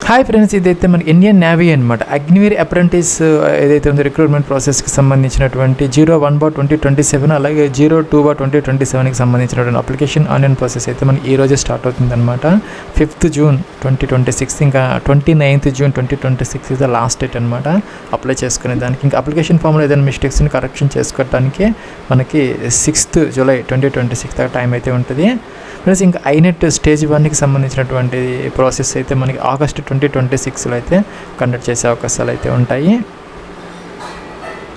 Hi friends, ఇదైతే మనకి Indian navy అనమాట. అగ్నివీర్ అప్రెంటిస్ ఏదైతే ఉందో రిక్రూట్మెంట్ ప్రాసెస్కి సంబంధించినటువంటి 01/2027 అలాగే 02/2027కి సంబంధించినటువంటి అప్లికేషన్ ఆన్లైన్ ప్రాసెస్ అయితే మనకి ఈ రోజే స్టార్ట్ అవుతుందన్నమాట. 5th June 2026, ఇంకా 29th June 2026 is the last date అనమాట అప్లై చేసుకునే దానికి. ఇంకా అప్లికేషన్ ఫామ్లో ఏదైనా మిస్టేక్స్ని కరెక్షన్ చేసుకోవడానికి మనకి 6th July 2026 దాకా టైం అయితే ఉంటుంది. ప్లస్ ఇంకా ఐనెట్ స్టేజ్ 1కి సంబంధించినటువంటి ప్రాసెస్ అయితే మనకి August 2026లో అయితే కండక్ట్ చేసే అవకాశాలు అయితే ఉంటాయి.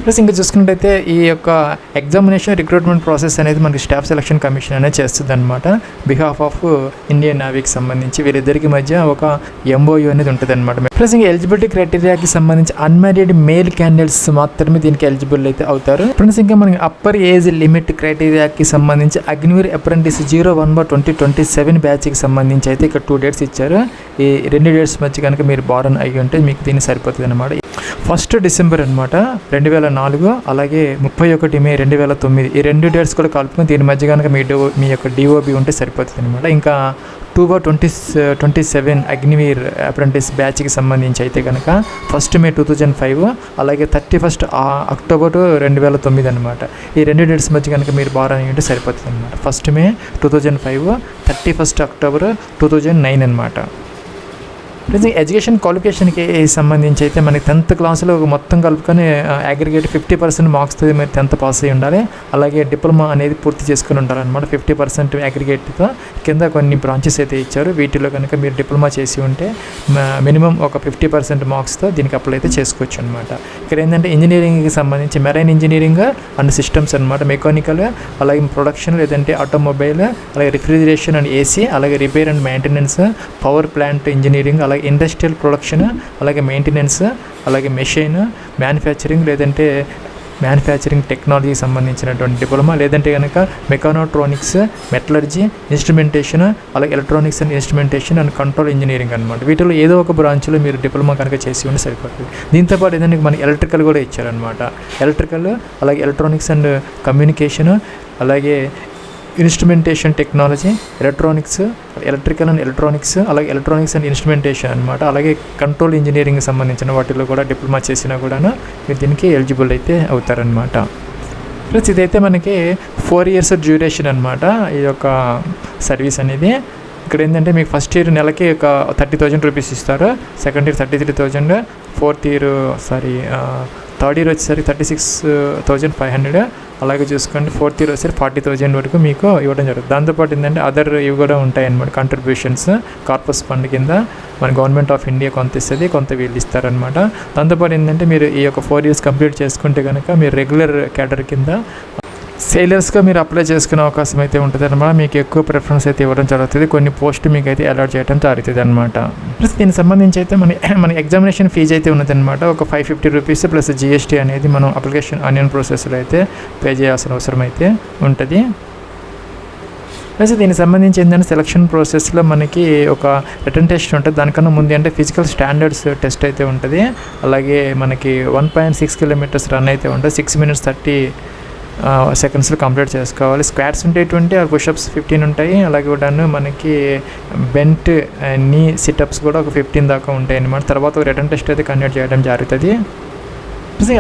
ప్లస్ ఇంకా చూసుకున్నట్టయితే ఈ యొక్క ఎగ్జామినేషన్ రిక్రూట్మెంట్ ప్రాసెస్ అనేది మనకి స్టాఫ్ సెలక్షన్ కమిషన్ అనేది చేస్తుంది అనమాట. బిహాఫ్ ఆఫ్ ఇండియన్ నేవీకి సంబంధించి వీరిద్దరికి మధ్య ఒక MOU అనేది ఉంటుంది అనమాట. ప్లస్ ఇంకా ఎలిజిబిలిటీ క్రైటీరియాకి సంబంధించి అన్మ్యారీడ్ మేల్ క్యాండిడేట్స్ మాత్రమే దీనికి ఎలిజిబుల్ అయితే అవుతారు. ప్లస్ ఇంకా మనకి అప్పర్ ఏజ్ లిమిట్ క్రైటీరియాకి సంబంధించి అగ్నివీర్ అప్రెంటిస్ 01/2027 బ్యాచ్కి సంబంధించి అయితే ఇక్కడ 2 dates ఇచ్చారు. ఈ 2 dates మధ్య కనుక మీరు బారన్ అయ్యి ఉంటే మీకు దీన్ని సరిపోతుంది అనమాట. 1st December అనమాట 2004, అలాగే 31 May 2009 ఈ 2 dates కూడా కలుపుకొని దీని మధ్య కనుక మీ యొక్క DOB ఉంటే సరిపోతుంది అనమాట. ఇంకా 2/2027 అగ్నివీర్ అప్రెంటిస్ బ్యాచ్కి సంబంధించి అయితే కనుక 1st May 2005 అలాగే 31st October 2009 అనమాట. ఈ 2 dates మధ్య కనుక మీరు బారన్ అయ్యి ఉంటే సరిపోతుంది అనమాట. 1st May 2005, 31st October 2009 అనమాట. ఎడ్యుకేషన్ క్వాలిఫికేషన్కి సంబంధించి అయితే మనకి 10th క్లాస్లో మొత్తం కలుపుకొని అగ్రిగేట్ 50% మార్క్స్తో మీరు 10th పాస్ అయ్యి ఉండాలి. అలాగే డిప్లొమా అనేది పూర్తి చేసుకుని ఉండాలన్నమాట. 50% అగ్రిగేట్తో కింద కొన్ని బ్రాంచెస్ అయితే ఇచ్చారు. వీటిలో కనుక మీరు డిప్లొమా చేసి ఉంటే మినిమం ఒక 50% మార్క్స్తో దీనికి అప్లై అయితే చేసుకోవచ్చు అనమాట. ఇక్కడ ఏంటంటే ఇంజనీరింగ్కి సంబంధించి మెరైన్ ఇంజనీరింగ్ అండ్ సిస్టమ్స్ అనమాట, మెకానికల్, అలాగే ప్రొడక్షన్ లేదంటే ఆటోమొబైల్, అలాగే రిఫ్రిజిరేషన్ అండ్ AC, అలాగే repair and maintenance, power plant engineering, అలాగే ఇండస్ట్రియల్ ప్రొడక్షన్, అలాగే మెయింటెనెన్స్, అలాగే మెషిన్ మ్యానుఫ్యాక్చరింగ్ లేదంటే మ్యానుఫ్యాక్చరింగ్ టెక్నాలజీకి సంబంధించినటువంటి డిప్లొమా, లేదంటే కనుక మెకానోట్రానిక్స్, మెటలర్జీ, ఇన్స్ట్రుమెంటేషన్, అలాగే electronics and instrumentation and control engineering అనమాట. వీటిలో ఏదో ఒక బ్రాంచ్లో మీరు డిప్లొమా కనుక చేసి ఉంటే సరిపోతుంది. దీంతోపాటు ఏదైనా మనకి ఎలక్ట్రికల్ కూడా ఇచ్చారనమాట. ఎలక్ట్రికల్, అలాగే ఎలక్ట్రానిక్స్ అండ్ కమ్యూనికేషన్, అలాగే instrumentation technology, electronics, electrical and electronics, అలాగే ఎలక్ట్రానిక్స్ అండ్ ఇన్స్ట్రుమెంటేషన్ అనమాట. అలాగే కంట్రోల్ ఇంజనీరింగ్కి సంబంధించిన వాటిలో కూడా డిప్లొమా చేసినా కూడా మీరు దీనికి ఎలిజిబుల్ అయితే అవుతారనమాట. ప్లస్ ఇదైతే మనకి 4 years డ్యూరేషన్ అనమాట ఈ యొక్క సర్వీస్ అనేది. ఇక్కడ ఏంటంటే మీకు ఫస్ట్ ఇయర్ నెలకి ఒక 30,000 రూపీస్ ఇస్తారు, సెకండ్ ఇయర్ 33,000, థర్డ్ ఇయర్ వచ్చేసరికి 36,500, అలాగే చూసుకోండి 4th year వచ్చేసరికి 40,000 వరకు మీకు ఇవ్వడం జరుగుతుంది. దాంతోపాటు ఏంటంటే అదర్ ఇవి కూడా ఉంటాయి అన్నమాట. కంట్రిబ్యూషన్స్ కార్పస్ ఫండ్ కింద మన గవర్నమెంట్ ఆఫ్ ఇండియా కొంత ఇస్తుంది, కొంత వీళ్ళు ఇస్తారనమాట. దాంతోపాటు ఏంటంటే మీరు ఈ యొక్క 4 years కంప్లీట్ చేసుకుంటే కనుక మీరు రెగ్యులర్ క్యాడర్ కింద సేలర్స్గా మీరు అప్లై చేసుకునే అవకాశం అయితే ఉంటుంది అనమాట. మీకు ఎక్కువ ప్రిఫరెన్స్ అయితే ఇవ్వడం జరుగుతుంది, కొన్ని పోస్టు మీకు అయితే అలాట్ చేయడం జరుగుతుంది అనమాట. ప్లస్ దీనికి సంబంధించి అయితే మన ఎగ్జామినేషన్ ఫీజు అయితే ఉన్నదన్నమాట. ఒక 550 రూపీస్ ప్లస్ GST అనేది మనం అప్లికేషన్ ఆన్లైన్ ప్రాసెస్లో అయితే పే చేయాల్సిన అవసరం అయితే ఉంటుంది. ప్లస్ దీనికి సంబంధించి ఏంటంటే సెలక్షన్ ప్రాసెస్లో మనకి ఒక రిటర్న్ టెస్ట్ ఉంటుంది. దానికన్నా ముందు అంటే ఫిజికల్ స్టాండర్డ్స్ టెస్ట్ అయితే ఉంటుంది. అలాగే మనకి 1.6 kilometers రన్ అయితే ఉంటుంది. 6 minutes 30 secondsలో కంప్లీట్ చేసుకోవాలి. స్క్వాట్స్ ఉంటాయి 20, పుషప్స్ 15 ఉంటాయి. అలాగే కూడా మనకి బెంట్ నీ సిటప్స్ కూడా ఒక 15 దాకా ఉంటాయి అన్నమాట. తర్వాత ఒక రిటర్న్ టెస్ట్ అయితే కండక్ట్ చేయడం జరుగుతుంది.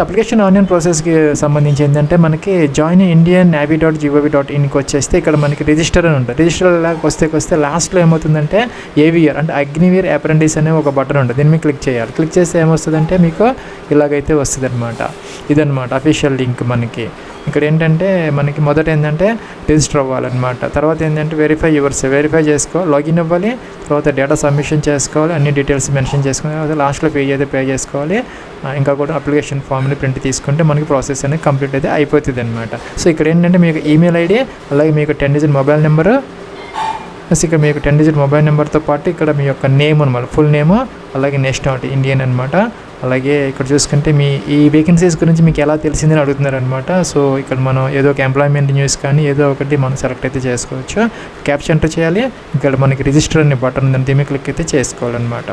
అప్లికేషన్ ఆన్లైన్ ప్రాసెస్కి సంబంధించి ఏంటంటే మనకి జాయిన్ indiannavy.gov.inకి వచ్చేస్తే ఇక్కడ మనకి రిజిస్టర్ అని ఉంటుంది. రిజిస్టర్ వస్తే లాస్ట్లో ఏమవుతుందంటే AVR అంటే అగ్నివీర్ అప్రెంటిస్ అనే ఒక బటన్ ఉంటుంది. దీన్ని మీకు క్లిక్ చేయాలి. క్లిక్ చేస్తే ఏమొస్తుందంటే మీకు ఇలాగైతే వస్తుంది అనమాట. ఇదనమాట అఫీషియల్ లింక్. మనకి ఇక్కడ ఏంటంటే మనకి మొదట ఏంటంటే రిజిస్టర్ అవ్వాలన్నమాట. తర్వాత ఏంటంటే వెరిఫై చేసుకో, లాగిన్ అవ్వాలి, తర్వాత డేటా సబ్మిషన్ చేసుకోవాలి, అన్ని డీటెయిల్స్ మెన్షన్ చేసుకోవాలి, తర్వాత లాస్ట్లో పే చేసుకోవాలి. ఇంకా కూడా అప్లికేషన్ ఫామ్ని ప్రింట్ తీసుకుంటే మనకి ప్రాసెస్ అనేది కంప్లీట్ అయితే అయిపోతుంది అనమాట. సో ఇక్కడ ఏంటంటే మీకు ఈమెయిల్ ID, అలాగే మీకు 10-digit మొబైల్ నెంబరు, ఇక్కడ మీకు 10-digit మొబైల్ నెంబర్తో పాటు ఇక్కడ మీ యొక్క నేమ్ అనమాట, ఫుల్ నేమ్, అలాగే నేషనాలిటీ ఇండియన్ అనమాట. అలాగే ఇక్కడ చూసుకుంటే మీ ఈ వేకెన్సీస్ గురించి మీకు ఎలా తెలిసిందని అడుగుతున్నారు అనమాట. సో ఇక్కడ మనం ఏదో ఒక ఎంప్లాయ్మెంట్ న్యూస్ కానీ ఏదో ఒకటి మనం సెలెక్ట్ అయితే చేసుకోవచ్చు. క్యాప్చర్ ఎంటర్ చేయాలి. ఇక్కడ మనకి రిజిస్టర్ అనే బటన్ ఉందని దీన్ని క్లిక్ అయితే చేసుకోవాలన్నమాట.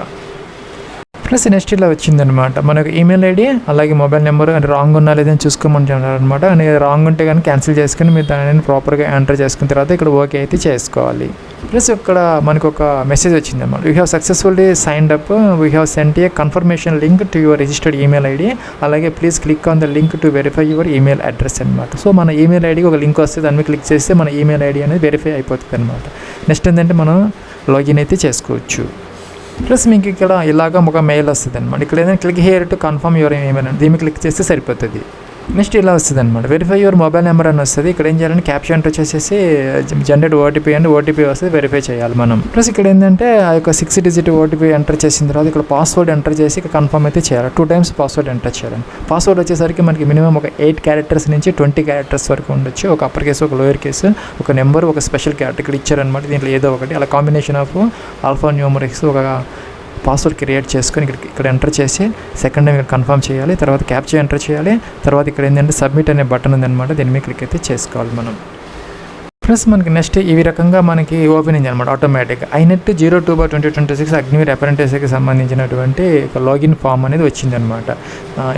ప్లస్ నెక్స్ట్ ఇలా వచ్చిందనమాట, మనకు ఈమెయిల్ ఐడి అలాగే మొబైల్ నెంబర్ అని రాంగ్ ఉన్నా లేదని చూసుకోమంటున్నారు అనమాట. అని రాంగ్ ఉంటే కానీ క్యాన్సిల్ చేసుకుని మీరు దానిని ప్రాపర్గా ఎంటర్ చేసుకున్న తర్వాత ఇక్కడ ఓకే అయితే చేసుకోవాలి. ప్లస్ ఇక్కడ మనకు ఒక మెసేజ్ వచ్చిందన్నమాట, you have successfully signed up, we have sent a confirmation link to your registered email ID, అలాగే please click on the link to verify your email address అనమాట. సో మన ఈమెయిల్ ఐడికి ఒక లింక్ వస్తే దాని మీద క్లిక్ చేస్తే మన ఈమెయిల్ ఐడి అనేది వెరిఫై అయిపోతుంది అనమాట. నెక్స్ట్ ఏంటంటే మనం లాగిన్ అయితే చేసుకోవచ్చు. ప్లస్ మీకు ఇక్కడ ఇలాగ ఒక మెయిల్ వస్తుంది అనమాట. ఇక్కడ ఏదైనా click here to confirm your email అని దీన్ని క్లిక్ చేస్తే సరిపోతుంది. నెక్స్ట్ ఇలా వస్తుంది అనమాట, వెరిఫై యువర్ మొబైల్ నెంబర్ అని వస్తుంది. ఇక్కడ ఏం చేయాలంటే క్యాప్చర్ ఎంటర్ చేసేసి జనరేట్ ఓటీపీ అండ్ ఓటీపీ వస్తుంది, వెరిఫై చేయాలి మనం. ప్లస్ ఇక్కడ ఏంటంటే ఆ యొక్క 6 డిజిట్ ఓటీపీ ఎంటర్ చేసిన తర్వాత ఇక్కడ పాస్వర్డ్ ఎంటర్ చేసి ఇక్కడ కన్ఫర్మ్ అయితే చేయాలి. 2 times పాస్వర్డ్ ఎంటర్ చేయాలి. పాస్వర్డ్ వచ్చేసరికి మనకి మినిమం ఒక 8 characters నుంచి 20 characters వరకు ఉండొచ్చు. ఒక అప్పర్ కేసు, ఒక లోయర్ కేసు, ఒక నెంబర్, ఒక స్పెషల్ క్యారెక్టర్ ఇక్కడ ఇచ్చారనమాట. దీంట్లో ఏదో ఒకటి అలా కాంబినేషన్ ఆఫ్ ఆల్ఫా న్యూమరిక్స్ ఒక పాస్వర్డ్ క్రియేట్ చేసుకొని ఇక్కడ ఎంటర్ చేసి సెకండ్ టైం ఇక్కడ కన్ఫర్మ్ చేయాలి. తర్వాత క్యాప్చర్ ఎంటర్ చేయాలి. తర్వాత ఇక్కడ ఏంటంటే సబ్మిట్ అనే బటన్ ఉందన్నమాట, దీని మీద క్లిక్ అయితే చేసుకోవాలి మనం. ప్లస్ మనకి నెక్స్ట్ ఈ రకంగా మనకి ఓపెన్ అయింది అనమాట ఆటోమేటిక్గా. ఐనెట్ 02/2026 అగ్నివీర్ అప్రెంటిస్కి సంబంధించినటువంటి లాగిన్ ఫామ్ అనేది వచ్చిందనమాట.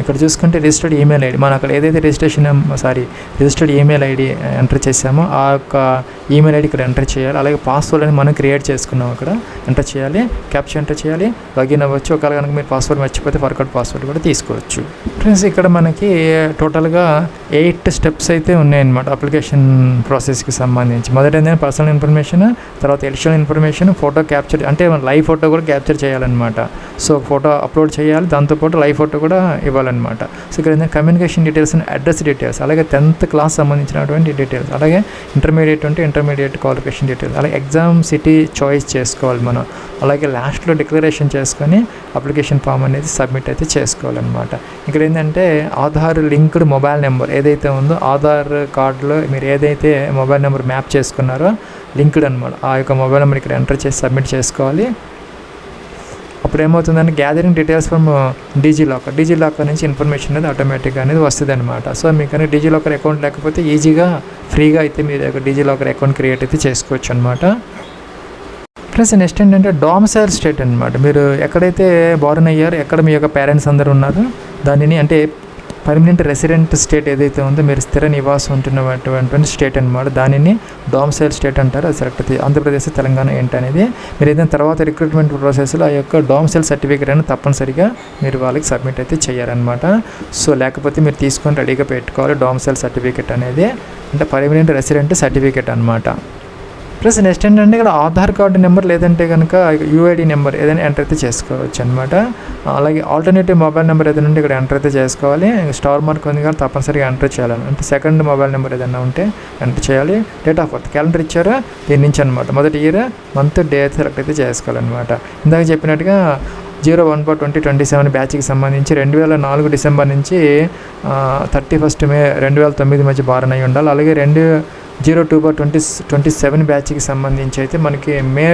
ఇక్కడ చూసుకుంటే రిజిస్టర్డ్ ఈమెయిల్ ఐడి, మనం అక్కడ ఏదైతే రిజిస్టర్డ్ ఈమెయిల్ ఐడి ఎంటర్ చేసామో ఆ యొక్క ఈమెయిల్ ఐడి ఇక్కడ ఎంటర్ చేయాలి. అలాగే పాస్వర్డ్ అనేది మనం క్రియేట్ చేసుకున్నాం అక్కడ ఎంటర్ చేయాలి, క్యాప్చర్ ఎంటర్ చేయాలి, లాగిన్ అవ్వచ్చు. ఒకవేళ కనుక మీరు పాస్వర్డ్ మర్చిపోతే ఫర్గట్ పాస్వర్డ్ కూడా తీసుకోవచ్చు. ఫ్రెండ్స్ ఇక్కడ మనకి టోటల్గా 8 steps అయితే ఉన్నాయన్నమాట అప్లికేషన్ ప్రాసెస్కి సంబంధించి. మొదటి ఏంటంటే పర్సనల్ ఇన్ఫర్మేషన్, తర్వాత ఎడిషనల్ ఇన్ఫర్మేషన్, ఫోటో క్యాప్చర్ అంటే లైవ్ ఫోటో కూడా క్యాప్చర్ చేయాలన్నమాట. సో ఫోటో అప్లోడ్ చేయాలి, దాంతోపాటు లైవ్ ఫోటో కూడా ఇవ్వాలన్నమాట. సో ఇక్కడ ఏంటంటే communication details and address details, అలాగే 10th class సంబంధించినటువంటి డీటెయిల్స్, అలాగే ఇంటర్మీడియట్ క్వాలిఫికేషన్ డీటెయిల్స్, అలాగే ఎగ్జామ్ సిటీ చాయిస్ చేసుకోవాలి మనం. అలాగే లాస్ట్లో డిక్లరేషన్ చేసుకొని అప్లికేషన్ ఫామ్ అనేది సబ్మిట్ అయితే చేసుకోవాలన్నమాట. ఇక్కడ ఏంటంటే ఆధార్ లింక్డ్ మొబైల్ నెంబర్ ఏదైతే ఉందో, ఆధార్ కార్డులో మీరు ఏదైతే మొబైల్ నెంబర్ మ్యాప్ చేసుకున్నారో లింక్డ్ అనమాట, ఆ యొక్క మొబైల్ నెంబర్ ఇక్కడ ఎంటర్ చేసి సబ్మిట్ చేసుకోవాలి. అప్పుడు ఏమవుతుందంటే గ్యాదరింగ్ డీటెయిల్స్ ఫ్రమ్ డిజిలాకర్ నుంచి ఇన్ఫర్మేషన్ అనేది ఆటోమేటిక్గా అనేది వస్తుంది అనమాట. సో మీకు అనేది డిజిలాకర్ అకౌంట్ లేకపోతే ఈజీగా ఫ్రీగా అయితే మీరు యొక్క డిజిలాకర్ అకౌంట్ క్రియేట్ అయితే చేసుకోవచ్చు అనమాట. ప్లస్ నెక్స్ట్ ఏంటంటే డొమిసైల్ స్టేట్ అనమాట, మీరు ఎక్కడైతే బార్న్ అయ్యారో, ఎక్కడ మీ యొక్క పేరెంట్స్ అందరూ ఉన్నారో దానిని అంటే పర్మనెంట్ రెసిడెంట్ స్టేట్ ఏదైతే ఉందో మీరు స్థిర నివాసం ఉంటున్నటువంటి స్టేట్ అనమాట, దానిని డొమిసైల్ స్టేట్ అంటారు. అది సెలెక్ట్ అవుతుంది. ఆంధ్రప్రదేశ్, తెలంగాణ ఏంటనేది మీరు ఏదైనా తర్వాత రిక్రూట్మెంట్ ప్రాసెస్లో ఆ యొక్క డొమిసైల్ సర్టిఫికేట్ అనేది తప్పనిసరిగా మీరు వాళ్ళకి సబ్మిట్ అయితే చేయాలన్నమాట. సో లేకపోతే మీరు తీసుకొని రెడీగా పెట్టుకోవాలి డొమిసైల్ సర్టిఫికేట్ అనేది, అంటే పర్మనెంట్ రెసిడెంట్ సర్టిఫికేట్ అనమాట. ప్లస్ నెక్స్ట్ ఏంటంటే ఇక్కడ ఆధార్ కార్డు నెంబర్ లేదంటే కనుక యూఐడి నెంబర్ ఏదైనా ఎంటర్ అయితే చేసుకోవచ్చు అనమాట. అలాగే ఆల్టర్నేటివ్ మొబైల్ నెంబర్ ఏదైనా ఉంటే ఇక్కడ ఎంటర్ అయితే చేసుకోవాలి. స్టార్ మార్క్ ఉంది కానీ తప్పనిసరిగా ఎంటర్ చేయాలి. అంటే సెకండ్ మొబైల్ నెంబర్ ఏదైనా ఉంటే ఎంటర్ చేయాలి. డేట్ ఆఫ్ బర్త్ క్యాలెండర్ ఇచ్చారు దీని నుంచి అనమాట, మొదటి ఇయర్, మంత్, డే అయితే సెలెక్ట్ అయితే చేసుకోవాలన్నమాట. ఇందాక చెప్పినట్టుగా 01/2027 బ్యాచ్కి సంబంధించి 2004 డిసెంబర్ నుంచి 31 మే 2009 మధ్య బారన్ అయి ఉండాలి. అలాగే 02/2027 బ్యాచ్కి సంబంధించి అయితే మనకి మే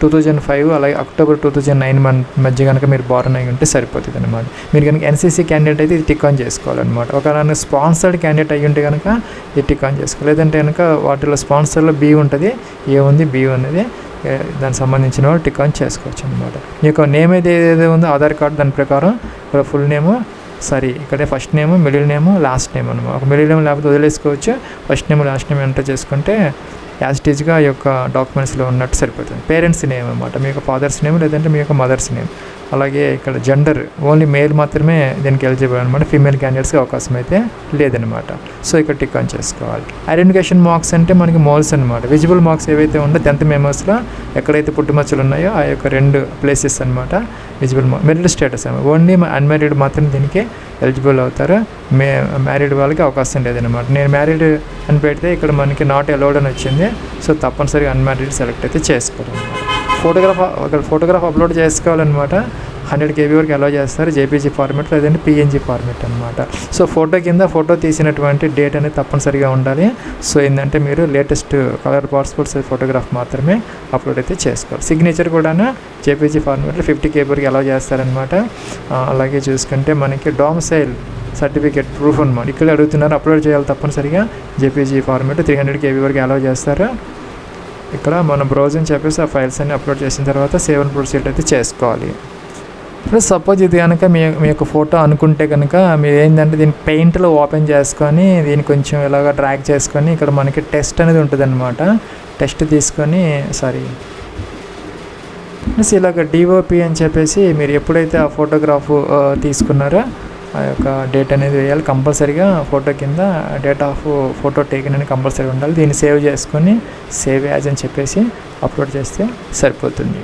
2005 అలాగే అక్టోబర్ 2009 మధ్య కనుక మీరు బారన్ అయి ఉంటే సరిపోతుంది అనమాట. మీరు కనుక ఎన్సీసీ క్యాండిడేట్ అయితే ఇది టిక్ ఆన్ చేసుకోవాలన్నమాట. ఒకవేళ స్పాన్సర్డ్ క్యాండిడేట్ అయ్యి ఉంటే కనుక ఇది టిక్ ఆన్ చేసుకోవాలి. లేదంటే కనుక వాటిలో స్పాన్సర్లో బి ఉంటుంది, ఏ ఉంది, బి ఉన్నది, దానికి సంబంధించిన వాళ్ళు టిక్ ఆన్ చేసుకోవచ్చు అనమాట. మీ యొక్క నేమ్ ఏదైతే ఉందో ఆధార్ కార్డు దాని ప్రకారం ఇక్కడ ఫుల్ నేము ఇక్కడే first name, middle name, last name అనమాట. ఒక మిడిల్ నేమ్ లేకపోతే వదిలేసుకోవచ్చు. First name, last name enter చేసుకుంటే యాజ్ ఇట్ ఈజ్గా ఈ యొక్క డాక్యుమెంట్స్లో ఉన్నట్టు సరిపోతుంది. పేరెంట్స్ నేమ్ అనమాట, మీ యొక్క ఫాదర్స్ నేమ్ లేదంటే మీ యొక్క మదర్స్ నేమ్. అలాగే ఇక్కడ జెండర్ ఓన్లీ మేల్ మాత్రమే దీనికి ఎలిజిబుల్ అనమాట, ఫీమేల్ క్యాండిడేట్స్కి అవకాశం అయితే లేదనమాట. సో ఇక్కడ టిక్ ఆన్ చేసుకోవాలి. ఐడెంటిఫికేషన్ మార్క్స్ అంటే మనకి మోల్స్ అనమాట. విజిబుల్ మార్క్స్ ఏవైతే ఉందో 10th మెంబర్స్లో ఎక్కడైతే పుట్టుమచ్చలు ఉన్నాయో ఆ యొక్క 2 ప్లేసెస్ అనమాట విజిబుల్ మార్క్. మెరిట్ స్టేటస్ అనమాట, ఓన్లీ అన్మ్యారీడ్ మాత్రం దీనికి ఎలిజిబుల్ అవుతారు, మ్యారీడ్ వాళ్ళకి అవకాశం లేదనమాట. నేను మ్యారీడ్ అని పెడితే ఇక్కడ మనకి నాట్ అలౌడ్ అని వచ్చింది. సో తప్పనిసరిగా అన్మ్యారీడ్ సెలెక్ట్ అయితే చేసుకోవాలన్నమాట. ఫోటోగ్రాఫ్ అప్లోడ్ చేసుకోవాలన్నమాట. 100 KB వరకు అలౌ చేస్తారు, జేపీజీ ఫార్మేట్ లేదంటే పిఎన్జీ ఫార్మేట్ అనమాట. సో ఫోటో కింద ఫోటో తీసినటువంటి డేట్ అనేది తప్పనిసరిగా ఉండాలి. సో ఏంటంటే మీరు latest colour passport size photograph మాత్రమే అప్లోడ్ అయితే చేసుకోవాలి. సిగ్నేచర్ కూడా జేపీజీ ఫార్మేట్లో 50 KB వరకు అలౌ చేస్తారనమాట. అలాగే చూసుకుంటే మనకి డొమిసైల్ సర్టిఫికేట్ ప్రూఫ్ అనమాట, ఇక్కడ అడుగుతున్నారు అప్లోడ్ చేయాలి తప్పనిసరిగా. జేపీజీ ఫార్మేట్ 300 KB వరకు అలౌ చేస్తారు. ఇక్కడ మనం బ్రౌజింగ్ చెప్పేసి ఆ ఫైల్స్ అన్ని అప్లోడ్ చేసిన తర్వాత సేవ్ అండ్ ప్రొసీడ్ అయితే చేసుకోవాలి. ప్లస్ సపోజ్ ఇది కనుక మీ యొక్క ఫోటో అనుకుంటే కనుక మీరు ఏంటంటే దీన్ని పెయింట్లో ఓపెన్ చేసుకొని దీన్ని కొంచెం ఇలాగ డ్రాగ్ చేసుకొని ఇక్కడ మనకి టెస్ట్ అనేది ఉంటుంది అనమాట. టెస్ట్ తీసుకొని ప్లస్ ఇలాగ డిఓపి అని చెప్పేసి మీరు ఎప్పుడైతే ఆ ఫోటోగ్రాఫ్ తీసుకున్నారో ఆ యొక్క డేట్ అనేది వేయాలి కంపల్సరీగా. ఫోటో కింద డేట్ ఆఫ్ ఫోటో టేకిన్ అని కంపల్సరీ ఉండాలి. దీన్ని సేవ్ చేసుకొని సేవ్ యాజ్ అని చెప్పేసి అప్లోడ్ చేస్తే సరిపోతుంది.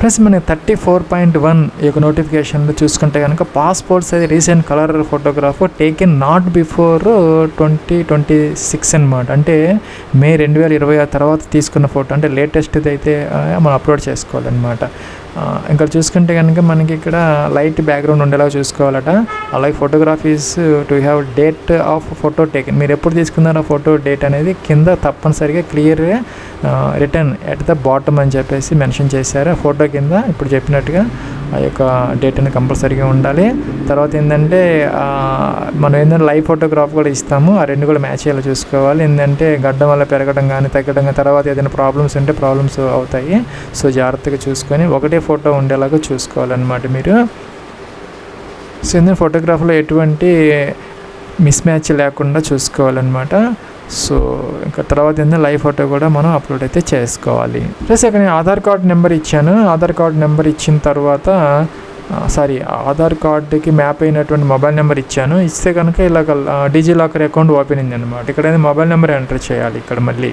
ప్లస్ మనకి 34.1 ఈ యొక్క నోటిఫికేషన్లో చూసుకుంటే కనుక పాస్పోర్ట్స్ అది recent colour photograph taken not before 2026 అనమాట. అంటే మే 2026 తర్వాత తీసుకున్న ఫోటో, అంటే లేటెస్ట్ది అయితే మనం అప్లోడ్ చేసుకోవాలన్నమాట. ఇంకా చూసుకుంటే కనుక మనకి ఇక్కడ లైట్ బ్యాక్గ్రౌండ్ ఉండేలాగా చూసుకోవాలట. అలాగే photographies to have date of photo taken, మీరు ఎప్పుడు తీసుకున్నారో ఫోటో డేట్ అనేది కింద తప్పనిసరిగా clear return at the bottom అని చెప్పేసి మెన్షన్ చేశారు. ఫోటో కింద ఇప్పుడు చెప్పినట్టుగా ఆ యొక్క డేట్ అనేది కంపల్సరీగా ఉండాలి. తర్వాత ఏంటంటే మనం ఏంటంటే లైవ్ ఫోటోగ్రాఫ్ కూడా ఇస్తాము, ఆ రెండు కూడా మ్యాచ్ అయ్యేలా చూసుకోవాలి. ఏంటంటే గడ్డం వల్ల పెరగడం కానీ తగ్గడం కానీ తర్వాత ఏదైనా ప్రాబ్లమ్స్ ఉంటే ప్రాబ్లమ్స్ అవుతాయి. సో జాగ్రత్తగా చూసుకొని ఒకటే ఫోటో ఉండేలాగా చూసుకోవాలన్నమాట మీరు. సో ఏంటంటే ఫోటోగ్రాఫ్లో ఎటువంటి మిస్ మ్యాచ్ లేకుండా చూసుకోవాలన్నమాట. సో ఇంకా తర్వాత ఏంటంటే లైవ్ ఫోటో కూడా మనం అప్లోడ్ అయితే చేసుకోవాలి. ప్లస్ ఇక్కడ నేను ఆధార్ కార్డ్ నెంబర్ ఇచ్చాను. ఆధార్ కార్డ్ నెంబర్ ఇచ్చిన తర్వాత ఆధార్ కార్డుకి మ్యాప్ అయినటువంటి మొబైల్ నెంబర్ ఇచ్చాను. ఇస్తే కనుక ఇలాగ డిజిలాకర్ అకౌంట్ ఓపెన్ అయింది అనమాట. ఇక్కడ మొబైల్ నెంబర్ ఎంటర్ చేయాలి ఇక్కడ మళ్ళీ.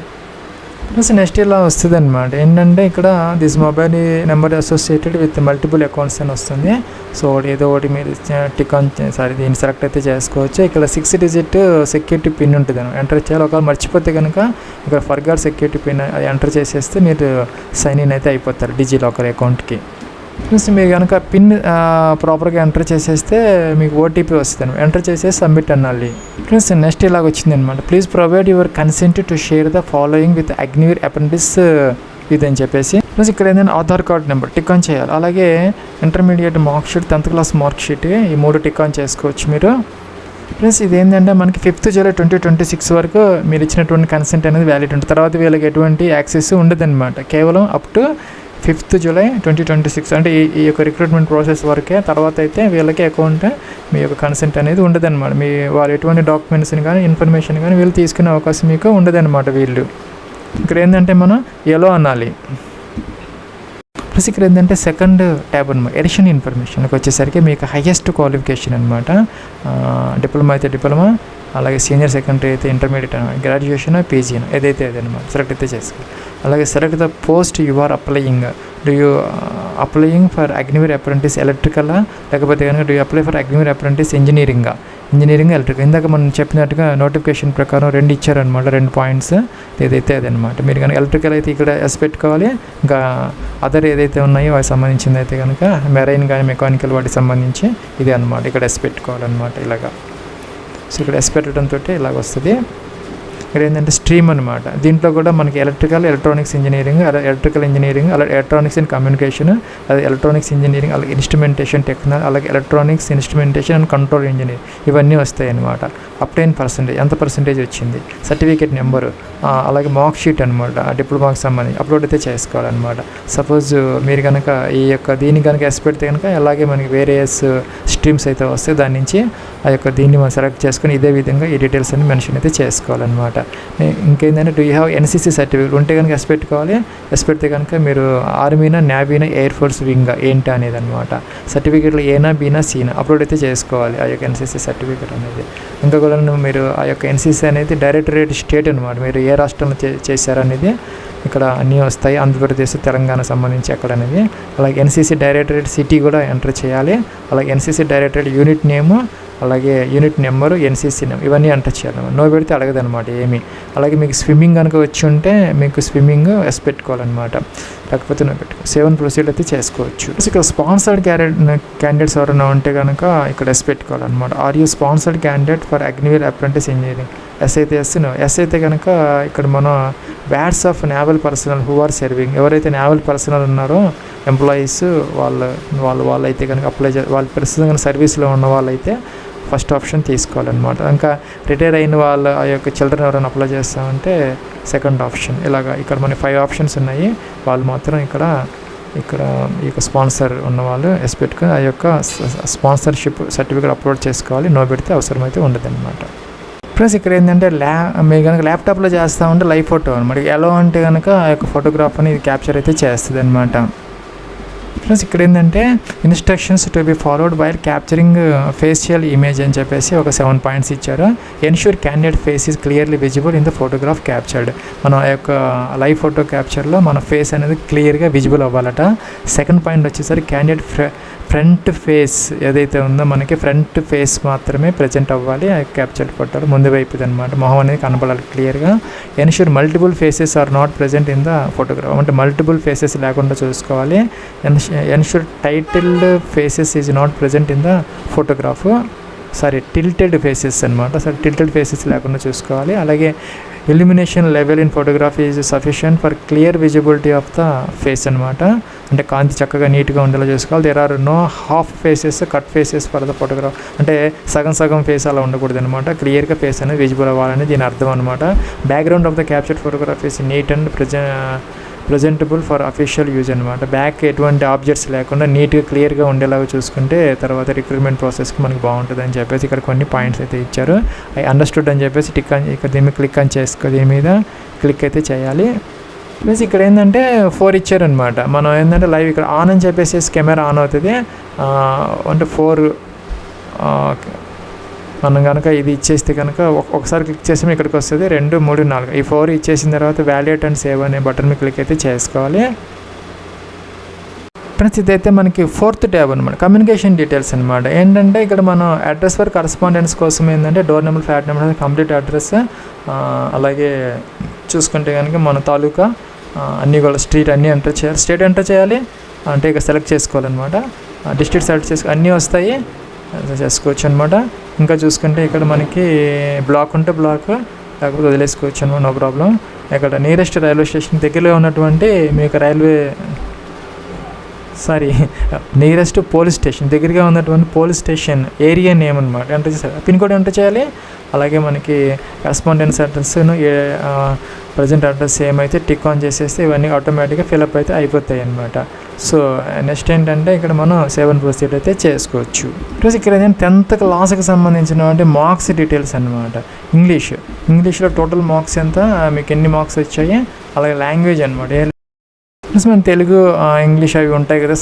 ప్లస్ నెక్స్ట్ ఇలా వస్తుంది అనమాట. ఏంటంటే ఇక్కడ this mobile number associated with multiple accounts అని వస్తుంది. సో ఏదో ఒకటి మీరు టిక్ ఆన్ దీన్ని సెలెక్ట్ అయితే చేసుకోవచ్చు. ఇక్కడ 6 డిజిట్ సెక్యూరిటీ పిన్ ఉంటుంది అని ఎంటర్ చేయాలి. ఒకవేళ మర్చిపోతే కనుక ఇక్కడ ఫర్గాట్ సెక్యూరిటీ పిన్ అది ఎంటర్ చేసేస్తే మీరు సైన్ ఇన్ అయితే అయిపోతారు డిజిలాకర్ అకౌంట్కి. ప్లస్ మీరు కనుక పిన్ ప్రాపర్గా ఎంటర్ చేసేస్తే మీకు ఓటీపీ వస్తుంది. ఎంటర్ చేసేసి సబ్మిట్ అనాలి. ప్లస్ నెక్స్ట్ ఇలాగ వచ్చింది అనమాట. Please provide your consent to share the following with Agniveer apprentice ఇదని చెప్పేసి. ప్లస్ ఇక్కడ ఏంటంటే Aadhaar card number tick on చేయాలి. అలాగే intermediate mark sheet, 10th class mark sheet, ఈ 3 టిక్ ఆన్ చేసుకోవచ్చు మీరు. ప్లస్ ఇది ఏంటంటే మనకి 5th జూలై 2026 వరకు మీరు ఇచ్చినటువంటి కన్సెంట్ అనేది వ్యాలిడ్ ఉంటుంది. తర్వాత వీళ్ళకి ఎటువంటి యాక్సెస్ ఉండదన్నమాట. కేవలం అప్ టు 5th జూలై 2026 అంటే ఈ యొక్క రిక్రూట్మెంట్ ప్రాసెస్ వరకే. తర్వాత అయితే వీళ్ళకి అకౌంట్ మీ యొక్క కన్సెంట్ అనేది ఉండదన్నమాట. మీ వాళ్ళు ఎటువంటి డాక్యుమెంట్స్ని కానీ ఇన్ఫర్మేషన్ కానీ వీళ్ళు తీసుకునే అవకాశం మీకు ఉండదన్నమాట. వీళ్ళు ఇక్కడ ఏంటంటే మనం ఎలో అనాలి. ప్లస్ ఇక్కడ ఏంటంటే సెకండ్ ట్యాబ్ అనమాట ఎడిషన్ ఇన్ఫర్మేషన్కి వచ్చేసరికి మీకు హైయెస్ట్ క్వాలిఫికేషన్ అనమాట. డిప్లొమా అయితే డిప్లొమా, అలాగే సీనియర్ సెకండరీ అయితే ఇంటర్మీడియట్ అనమాట, గ్రాడ్యుయేషన్ పీజీ ఏదైతే అదనమాట సెలెక్ట్ అయితే చేసుకోవాలి. అలాగే select the post you are applying. Do you applying for Agniveer apprentice ఎలక్ట్రికలా, లేకపోతే కనుక do you apply for Agniveer apprentice engineering electrical. ఇందాక మనం చెప్పినట్టుగా నోటిఫికేషన్ ప్రకారం 2 ఇచ్చారనమాట, 2 పాయింట్స్ ఏదైతే అదనమాట. మీరు కనుక ఎలక్ట్రికల్ అయితే ఇక్కడ ఎస్ పెట్టుకోవాలి. ఇంకా అదర్ ఏదైతే ఉన్నాయో వాటికి సంబంధించింది అయితే కనుక మెరైన్ కానీ మెకానికల్ వాటికి సంబంధించి ఇదే అనమాట, ఇక్కడ ఎస్ పెట్టుకోవాలన్నమాట ఇలాగా. సో ఇక్కడ ఎస్ పెట్టడంతో ఇలాగ వస్తుంది. ఇక్కడ ఏంటంటే స్ట్రీమ్ అనమాట. దీంట్లో కూడా మనకి ఎలక్ట్రానిక్స్ ఇంజనీరింగ్, ఎలక్ట్రికల్ ఇంజనీరింగ్, అలాగే ఎలక్ట్రానిక్స్ అండ్ కమ్యూనికేషన్, అలాగే ఎలక్ట్రానిక్స్ ఇంజనీరింగ్, అలాగే ఇన్స్ట్రుమెంటేషన్ టెక్నాలజీ, అలాగే electronics instrumentation and control engineering ఇవన్నీ వస్తాయి అనమాట. అప్టైన్ పర్సెంటేజ్ ఎంత పర్సెంటేజ్ వచ్చింది, సర్టిఫికేట్ నెంబరు, అలాగే మార్క్ షీట్ అనమాట డిప్లొమాకి సంబంధించి అప్లోడ్ అయితే చేసుకోవాలన్నమాట. సపోజ్ మీరు కనుక ఈ యొక్క దీన్ని కనుక ఎస్ పెడితే కనుక అలాగే మనకి వేరియస్ స్ట్రీమ్స్ అయితే వస్తాయి. దాని నుంచి ఆ యొక్క దీన్ని మనం సెలెక్ట్ చేసుకొని ఇదే విధంగా ఈ డీటెయిల్స్ అన్ని మెన్షన్ అయితే చేసుకోవాలన్నమాట. ఇంకేంటంటే do you have NCC certificate ఉంటే కనుక ఎస్ పెట్టుకోవాలి. ఎస్ పెడితే కనుక మీరు ఆర్మీనా, నేవీనా, ఎయిర్ ఫోర్స్ వింగ్ ఏంటి అనేది అనమాట. సర్టిఫికేట్లు ఏనా, బీనా, సీనా అప్లోడ్ అయితే చేసుకోవాలి ఆ యొక్క ఎన్సీసీ సర్టిఫికేట్ అనేది. ఇంకా కూడా మీరు ఆ యొక్క ఎన్సీసీ అనేది డైరెక్టరేట్ స్టేట్ అనమాట, మీరు ఏ రాష్ట్రంలో చేశారనేది ఇక్కడ అన్నీ వస్తాయి. ఆంధ్రప్రదేశ్, తెలంగాణ సంబంధించి ఎక్కడ అనేది. అలాగే ఎన్సీసీ డైరెక్టరేట్ సిటీ కూడా ఎంటర్ చేయాలి. అలాగే ఎన్సీసీ డైరెక్టరేట్ యూనిట్ నేము, అలాగే యూనిట్ నెంబరు, ఎన్సీసీ నెంబర్ ఇవన్నీ ఎంటర్ చేయాలన్నమాట. నో పెడితే అడగదనమాట ఏమి. అలాగే మీకు స్విమ్మింగ్ కనుక వచ్చి ఉంటే మీకు స్విమ్మింగ్ ఎస్ పెట్టుకోవాలన్నమాట, లేకపోతే నో పెట్టుకో. 7 ప్రొసీడ్ అయితే చేసుకోవచ్చు. ఇక్కడ స్పాన్సర్డ్ క్యాండిడేట్స్ ఎవరైనా ఉంటే కనుక ఇక్కడ ఎస్ పెట్టుకోవాలన్నమాట. Are you sponsored candidate for Agniveer apprentice engineering, yes అయితే ఎస్. ఎస్ అయితే కనుక ఇక్కడ మనం wards of naval personnel who are serving, ఎవరైతే నేవల్ పర్సనల్ ఉన్నారో ఎంప్లాయీస్ వాళ్ళు అయితే కనుక అప్లై వాళ్ళు ప్రస్తుతం సర్వీస్లో ఉన్న వాళ్ళైతే ఫస్ట్ ఆప్షన్ తీసుకోవాలన్నమాట. ఇంకా రిటైర్ అయిన వాళ్ళ ఆ యొక్క చిల్డ్రన్ ఎవరైనా అప్లై చేస్తామంటే సెకండ్ ఆప్షన్. ఇలాగా ఇక్కడ మనకి 5 ఆప్షన్స్ ఉన్నాయి. వాళ్ళు మాత్రం ఇక్కడ ఇక్కడ ఈ యొక్క స్పాన్సర్ ఉన్నవాళ్ళు ఎస్ పెట్టుకొని ఆ యొక్క స్పాన్సర్షిప్ సర్టిఫికేట్ అప్లోడ్ చేసుకోవాలి. నో పెడితే అవసరమైతే ఉండదన్నమాట. ప్లస్ ఇక్కడ ఏంటంటే మీరు కనుక ల్యాప్టాప్లో చేస్తూ ఉంటే లైవ్ ఫోటో అనమాట. ఎలా అంటే కనుక ఆ యొక్క ఫోటోగ్రాఫ్ అని ఇది క్యాప్చర్ అయితే చేస్తుంది అనమాట. ప్లస్ ఇక్కడ ఏంటంటే instructions to be followed while capturing facial image అని చెప్పేసి ఒక 7 పాయింట్స్ ఇచ్చారు. Ensure candidate face is clearly visible in the photograph captured. మనం ఆ యొక్క లైవ్ ఫోటో క్యాప్చర్లో మన ఫేస్ అనేది క్లియర్గా విజిబుల్ అవ్వాలట. సెకండ్ పాయింట్ వచ్చేసరికి క్యాండిడేట్ ఫ్రంట్ ఫేస్ ఏదైతే ఉందో మనకి ఫ్రంట్ ఫేస్ మాత్రమే ప్రజెంట్ అవ్వాలి ఆ క్యాప్చర్డ్ ఫోటోలో, ముందు వైపుది అనమాట. మొహం అనేది కనపడాలి క్లియర్గా. Ensure multiple faces are not present in the photograph, అంటే మల్టిపుల్ ఫేసెస్ లేకుండా చూసుకోవాలి. Ensure titled faces is not present in the photograph, tilted faces అనమాట. టిల్టెడ్ ఫేసెస్ లేకుండా చూసుకోవాలి. అలాగే illumination level in photography is sufficient for clear visibility of the face అనమాట. అంటే కాంతి చక్కగా నీట్గా ఉండేలా చూసుకోవాలి. There are no half faces, cut faces for the photograph, అంటే సగం ఫేస్ అలా ఉండకూడదు అనమాట. క్లియర్గా ఫేస్ అనేది విజిబుల్ అవ్వాలని దీని అర్థం అనమాట. Background of the captured photograph is neat and presentable for official use అనమాట. బ్యాక్ ఎటువంటి ఆబ్జెక్ట్స్ లేకుండా నీట్గా క్లియర్గా ఉండేలాగా చూసుకుంటే తర్వాత రిక్రూట్మెంట్ ప్రాసెస్కి మనకి బాగుంటుంది అని చెప్పేసి ఇక్కడ కొన్ని పాయింట్స్ అయితే ఇచ్చారు. ఐ అండర్స్టూడ్ అని చెప్పేసి ఇక్కడ దీని మీద దీని మీద క్లిక్ అయితే చేయాలి. ప్లస్ ఇక్కడ ఏంటంటే 4 ఇచ్చారనమాట. మనం ఏంటంటే లైవ్ ఇక్కడ ఆన్ అని చెప్పేసి కెమెరా ఆన్ అవుతుంది. అంటే 4 మనం కనుక ఇది ఇచ్చేస్తే కనుక ఒకసారి క్లిక్ చేసి ఇక్కడికి వస్తుంది. 2, 3, 4 ఈ 4 ఇచ్చేసిన తర్వాత వ్యాలిడేట్ అండ్ సేవ్ అనే బటన్ మీద క్లిక్ అయితే చేసుకోవాలి. ఫ్రెండ్స్ ఇదైతే మనకి 4th ట్యాబ్ అనమాట, కమ్యూనికేషన్ డీటెయిల్స్ అనమాట. ఏంటంటే ఇక్కడ మనం అడ్రస్ ఫర్ కరస్పాండెన్స్ కోసం ఏంటంటే door number, flat number, complete address, అలాగే చూసుకుంటే కనుక మన తాలూకా అన్నీ కూడా స్ట్రీట్ అన్నీ ఎంటర్ చేయాలి. స్టేట్ ఎంటర్ చేయాలి అంటే ఇక సెలెక్ట్ చేసుకోవాలన్నమాట. డిస్ట్రిక్ట్ సెలెక్ట్ చేసుకో అన్నీ వస్తాయి చేసుకోవచ్చు అనమాట. ఇంకా చూసుకుంటే ఇక్కడ మనకి బ్లాక్ ఉంటే బ్లాక్, లేకపోతే వదిలేసుకోవచ్చు అనమాట, నో ప్రాబ్లం. ఇక్కడ నియరెస్ట్ రైల్వే స్టేషన్ దగ్గరలో ఉన్నటువంటి మీకు నియరెస్ట్ పోలీస్ స్టేషన్ దగ్గరగా ఉన్నటువంటి పోలీస్ స్టేషన్ ఏరియా నేమ్ అనమాట ఎంటర్ చేయాలి. పిన్ కోడ్ ఎంటర్ చేయాలి. అలాగే మనకి కరస్పాండెన్స్ అడ్రస్ను ప్రజెంట్ అడ్రస్ ఏమైతే టిక్ ఆన్ చేసేస్తే ఇవన్నీ ఆటోమేటిక్గా ఫిలప్ అయితే అయిపోతాయి అనమాట. సో నెక్స్ట్ ఏంటంటే ఇక్కడ మనం 7 ప్రొసీడ్ అయితే చేసుకోవచ్చు. ప్లస్ ఇక్కడ ఏంటంటే 10th క్లాస్కి సంబంధించినటువంటి మార్క్స్ డీటెయిల్స్ అనమాట. ఇంగ్లీష్లో టోటల్ మార్క్స్ ఎంత, మీకు ఎన్ని మార్క్స్ వచ్చాయి, అలాగే లాంగ్వేజ్ అనమాట. ప్లస్ మన తెలుగు, ఇంగ్లీష్ అవి ఉంటాయి కదా,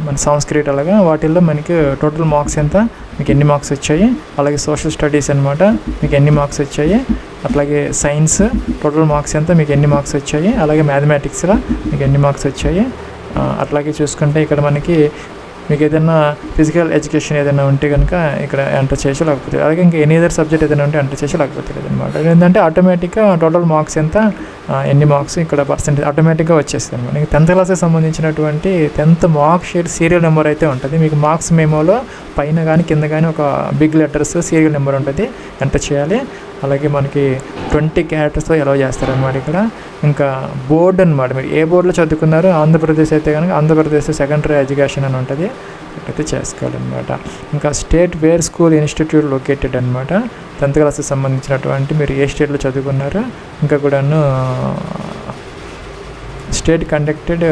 మన సంస్కృత్ అలాగా, వాటిల్లో మనకి టోటల్ మార్క్స్ ఎంత, మీకు ఎన్ని మార్క్స్ వచ్చాయి, అలాగే సోషల్ స్టడీస్ అనమాట మీకు ఎన్ని మార్క్స్ వచ్చాయి, అట్లాగే సైన్స్ టోటల్ మార్క్స్ ఎంత, మీకు ఎన్ని మార్క్స్ వచ్చాయి, అలాగే మ్యాథమెటిక్స్లో మీకు ఎన్ని మార్క్స్ వచ్చాయి. అట్లాగే చూసుకుంటే ఇక్కడ మనకి మీకు ఏదైనా ఫిజికల్ ఎడ్యుకేషన్ ఏదైనా ఉంటే కనుక ఇక్కడ ఎంటర్ చేయొచ్చు, లేకపోతే అలాగే ఇంకా ఎనీ అదర్ సబ్జెక్ట్ ఏదైనా ఉంటే ఎంటర్ చేయొచ్చు, లేకపోతే లేదనమాట. ఏంటంటే ఆటోమేటిక్గా టోటల్ మార్క్స్ ఎంత, ఎన్ని మార్క్స్ ఇక్కడ పర్సెంటేజ్ ఆటోమేటిక్గా వచ్చేస్తుంది అనమాట. ఇంకా 10th క్లాస్కి సంబంధించినటువంటి 10th mark sheet serial number అయితే ఉంటుంది. మీకు మార్క్స్ మెమోలో పైన కానీ కింద కానీ ఒక బిగ్ లెటర్స్ సీరియల్ నెంబర్ ఉంటుంది, ఎంటర్ చేయాలి. అలాగే మనకి 20 క్యారెక్టర్స్తో అలౌ చేస్తారనమాట ఇక్కడ. ఇంకా బోర్డు అనమాట, మీరు ఏ బోర్డులో చదువుకున్నారో, ఆంధ్రప్రదేశ్ అయితే కనుక ఆంధ్రప్రదేశ్ సెకండరీ ఎడ్యుకేషన్ అని ఉంటుంది, అయితే చేసుకోవాలన్నమాట. ఇంకా state where school institute located అనమాట. 10th క్లాస్కి సంబంధించినటువంటి మీరు ఏ స్టేట్లో చదువుకున్నారో, ఇంకా కూడాను state conducted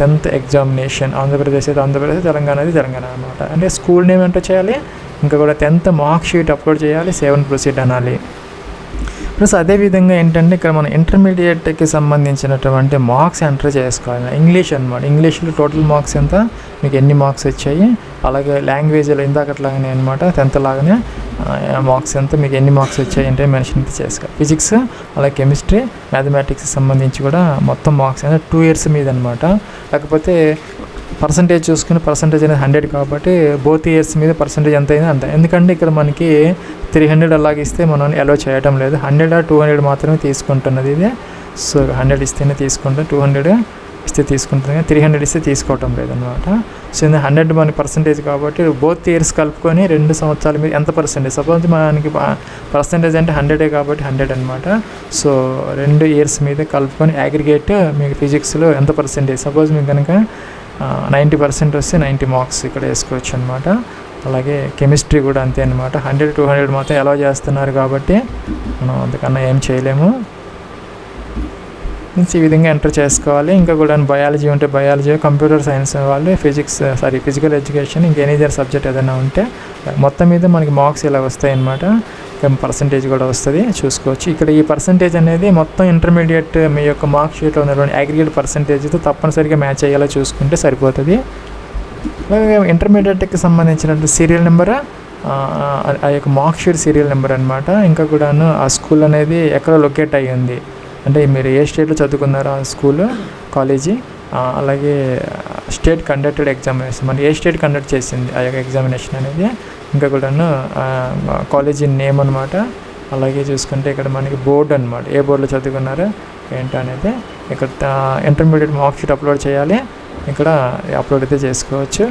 10th examination, Andhra Pradesh అయితే ఆంధ్రప్రదేశ్, తెలంగాణ అయితే తెలంగాణ అనమాట. అంటే స్కూల్ నేమ్ ఎంటర్ చేయాలి. ఇంకా కూడా 10th మార్క్ షీట్ అప్లోడ్ చేయాలి, 7 ప్రొసీడ్ అనాలి. ప్లస్ అదేవిధంగా ఏంటంటే ఇక్కడ మన ఇంటర్మీడియట్కి సంబంధించినటువంటి మార్క్స్ ఎంటర్ చేసుకోవాలి. ఇంగ్లీష్ అనమాట, ఇంగ్లీష్లో టోటల్ మార్క్స్ ఎంత, మీకు ఎన్ని మార్క్స్ వచ్చాయి, అలాగే లాంగ్వేజ్లో ఇందాకట్లాగానే అనమాట 10th లాగానే మార్క్స్ ఎంత, మీకు ఎన్ని మార్క్స్ వచ్చాయి అంటే మెన్షన్ అయితే చేసుకోవాలి. ఫిజిక్స్, అలాగే కెమిస్ట్రీ, మ్యాథమెటిక్స్కి సంబంధించి కూడా మొత్తం మార్క్స్ అంటే 2 years మీద అనమాట. లేకపోతే పర్సంటేజ్ చూసుకుని పర్సంటేజ్ అనేది 100 కాబట్టి బోత్ ఇయర్స్ మీద పర్సంటేజ్ ఎంత అయిందో అంత. ఎందుకంటే ఇక్కడ మనకి 300 అలాగే ఇస్తే మనం అలో చేయడం లేదు, 100 or 200 మాత్రమే తీసుకుంటున్నది ఇది. సో 100 ఇస్తేనే తీసుకుంటాం, 200 ఇస్తే తీసుకుంటుంది, 300 ఇస్తే తీసుకోవటం లేదనమాట. సో 100 మనకి పర్సంటేజ్ కాబట్టి బోత్ ఇయర్స్ కలుపుకొని 2 సంవత్సరాల మీద ఎంత పర్సంటేజ్, సపోజ్ మనకి పర్సంటేజ్ అంటే 100 కాబట్టి 100 అనమాట. సో 2 years మీద కలుపుకొని అగ్రిగేట్ మీకు ఫిజిక్స్లో ఎంత పర్సంటేజ్, సపోజ్ మీకు కనుక 90% వస్తే 90 మార్క్స్ ఇక్కడ వేసుకోవచ్చు అనమాట. అలాగే కెమిస్ట్రీ కూడా అంతే అనమాట, 100, 200 మాత్రం అలౌ చేస్తున్నారు కాబట్టి మనం అంతకన్నా ఏం చేయలేము. మీన్స్ ఈ విధంగా ఎంటర్ చేసుకోవాలి. ఇంకా కూడా బయాలజీ ఉంటే బయాలజీ, కంప్యూటర్ సైన్స్ వాళ్ళు ఫిజికల్ ఎడ్యుకేషన్, ఇంకా ఎనీ ఇదర్ సబ్జెక్ట్ ఏదైనా ఉంటే మొత్తం మీద మనకి మార్క్స్ ఇలా వస్తాయి అన్నమాట. పర్సంటేజ్ కూడా వస్తుంది, చూసుకోవచ్చు. ఇక్కడ ఈ పర్సంటేజ్ అనేది మొత్తం ఇంటర్మీడియట్ మీ యొక్క మార్క్ షీట్లో ఉన్నటువంటి అగ్రిగేట్ పర్సంటేజ్తో తప్పనిసరిగా మ్యాచ్ అయ్యేలా చూసుకుంటే సరిపోతుంది. అలాగే ఇంటర్మీడియట్కి సంబంధించినటువంటి సీరియల్ నెంబర్, ఆ యొక్క మార్క్ షీట్ సీరియల్ నెంబర్ అనమాట. ఇంకా కూడాను ఆ స్కూల్ అనేది ఎక్కడ లొకేట్ అయ్యి ఉంది అంటే మీరు ఏ స్టేట్లో చదువుకున్నారో ఆ స్కూలు, కాలేజీ, అలాగే స్టేట్ కండక్టెడ్ ఎగ్జామినేషన్, మరి ఏ స్టేట్ కండక్ట్ చేసింది ఆ యొక్క ఎగ్జామినేషన్ అనేది, ఇంకా కూడాను కాలేజీ నేమ్ అనమాట. అలాగే చూసుకుంటే ఇక్కడ మనకి బోర్డు అనమాట, ఏ బోర్డులో చదువుకున్నారో ఏంటో అనేది. ఇక్కడ ఇంటర్మీడియట్ మార్క్ షీట్ అప్లోడ్ చేయాలి, ఇక్కడ అప్లోడ్ అయితే చేసుకోవచ్చు.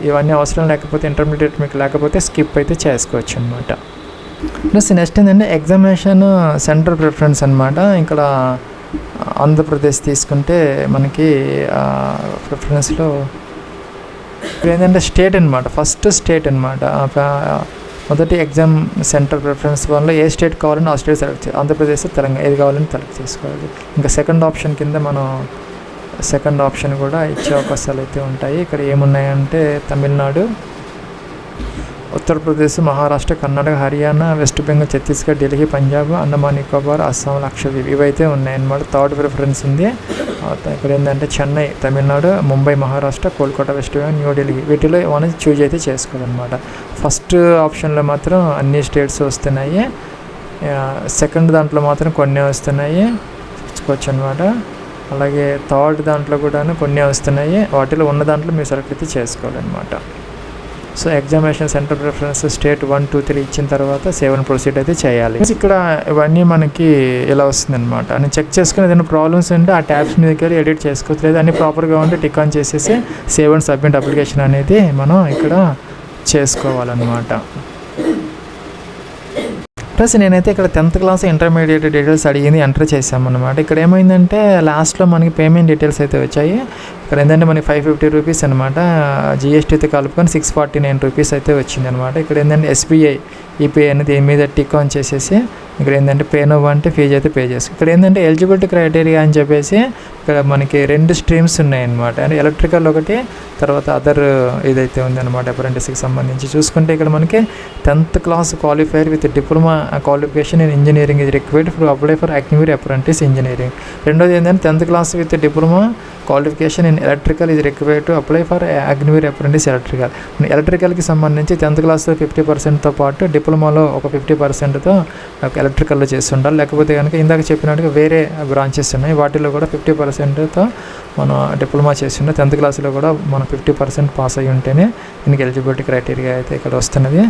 ఇవన్నీ అవసరం లేకపోతే ఇంటర్మీడియట్ మీకు లేకపోతే స్కిప్ అయితే చేసుకోవచ్చు అనమాట. ప్లస్ నెక్స్ట్ ఏంటంటే ఎగ్జామినేషన్ సెంటర్ ప్రిఫరెన్స్ అనమాట. ఇక్కడ ఆంధ్రప్రదేశ్ తీసుకుంటే మనకి ప్రిఫరెన్స్లో ఇప్పుడు ఏంటంటే స్టేట్ అనమాట, ఫస్ట్ స్టేట్ అనమాట. మొదటి ఎగ్జామ్ సెంటర్ ప్రిఫరెన్స్ వల్ల ఏ స్టేట్ కావాలని ఆ స్టేట్ సెలెక్ట్ చేయాలి. ఆంధ్రప్రదేశ్, తెలంగాణ ఏది కావాలని సెలెక్ట్ చేసుకోవాలి. ఇంకా సెకండ్ ఆప్షన్ కింద మనం సెకండ్ ఆప్షన్ కూడా ఇచ్చే అవకాశాలు అయితే ఉంటాయి. ఇక్కడ ఏమున్నాయంటే తమిళనాడు, ఉత్తరప్రదేశ్, మహారాష్ట్ర, కర్ణాటక, హర్యానా, వెస్ట్ బెంగాల్, ఛత్తీస్గఢ్, ఢిల్లీ, పంజాబ్, అండమాన్ నికోబార్, అస్సాం, లక్షద్వీప్ ఇవైతే ఉన్నాయన్నమాట. థర్డ్ ప్రిఫరెన్స్ ఉంది. ఇక్కడ ఏంటంటే చెన్నై తమిళనాడు, ముంబై మహారాష్ట్ర, కోల్కతా వెస్ట్ బెంగాల్, న్యూఢిల్లీ వీటిలో మనం చూజ్ అయితే చేసుకోవాలన్నమాట. ఫస్ట్ ఆప్షన్లో మాత్రం అన్ని స్టేట్స్ వస్తున్నాయి, సెకండ్ దాంట్లో మాత్రం కొన్ని వస్తున్నాయి, చూసుకోవచ్చు అనమాట. అలాగే థర్డ్ దాంట్లో కూడా కొన్ని వస్తున్నాయి, వాటిలో ఉన్న దాంట్లో మీరు సెలెక్ట్ అయితే చేసుకోవాలన్నమాట. So examination centre preference state 1, 2, 3 ఇచ్చిన తర్వాత సేవ్ అండ్ ప్రొసీడ్ అయితే చేయాలి. ఇక్కడ ఇవన్నీ మనకి ఇలా వస్తుందన్నమాట. నేను చెక్ చేసుకుని ఏదైనా ప్రాబ్లమ్స్ ఉంటే ఆ ట్యాబ్స్ మీద వెళ్ళి ఎడిట్ చేసుకోవచ్చు, లేదా అన్ని ప్రాపర్గా ఉంటే టిక్ ఆన్ చేసేసి సేవ్ అండ్ సబ్మిట్ అప్లికేషన్ అనేది మనం ఇక్కడ చేసుకోవాలన్నమాట. ప్లస్ నేనైతే ఇక్కడ 10th క్లాస్ ఇంటర్మీడియట్ డీటెయిల్స్ అడిగింది ఎంటర్ చేసామన్నమాట. ఇక్కడ ఏమైందంటే లాస్ట్లో మనకి పేమెంట్ డీటెయిల్స్ అయితే వచ్చాయి. ఇక్కడ ఏంటంటే మనకి 550 రూపీస్ అనమాట, జిఎస్టీతో కలుపుకొని 649 రూపీస్ అయితే వచ్చింది అనమాట. ఇక్కడ ఏంటంటే ఎస్బీఐ ఈపీఐ అనేది దీని మీద టిక్ ఆన్ చేసేసి ఇక్కడ ఏంటంటే పే నౌ అంటే ఫీజు అయితే పే చేసి, ఇక్కడ ఏంటంటే ఎలిజిబిలిటీ క్రైటీరియా అని చెప్పేసి ఇక్కడ మనకి 2 స్ట్రీమ్స్ ఉన్నాయన్నమాట. అంటే ఎలక్ట్రికల్ ఒకటి, తర్వాత అదర్ ఇదైతే ఉందన్నమాట అప్రెంటిస్కి సంబంధించి. చూసుకుంటే ఇక్కడ మనకి 10th class qualifier with diploma qualification in engineering ఇది required for apply for Agniveer apprentice engineering. రెండోది ఏంటంటే 10th class with diploma qualification in electrical ఇది required to apply for Agniveer apprentice electrical. ఎలక్ట్రికల్కి సంబంధించి 10th క్లాస్లో 50%తో పాటు డిప్లొమాలో ఒక 50%తో ఎలక్ట్రికల్లో చేసి ఉండాలి. లేకపోతే కనుక ఇందాక చెప్పినట్టుగా వేరే బ్రాంచెస్ ఉన్నాయి, వాటిలో కూడా 50%తో మనం డిప్లొమా చేసి ఉండే 10th క్లాస్లో కూడా మనం 50% పాస్ అయ్యి ఉంటేనే దీనికి ఎలిజిబిలిటీ క్రైటీరియా అయితే ఇక్కడ వస్తున్నది.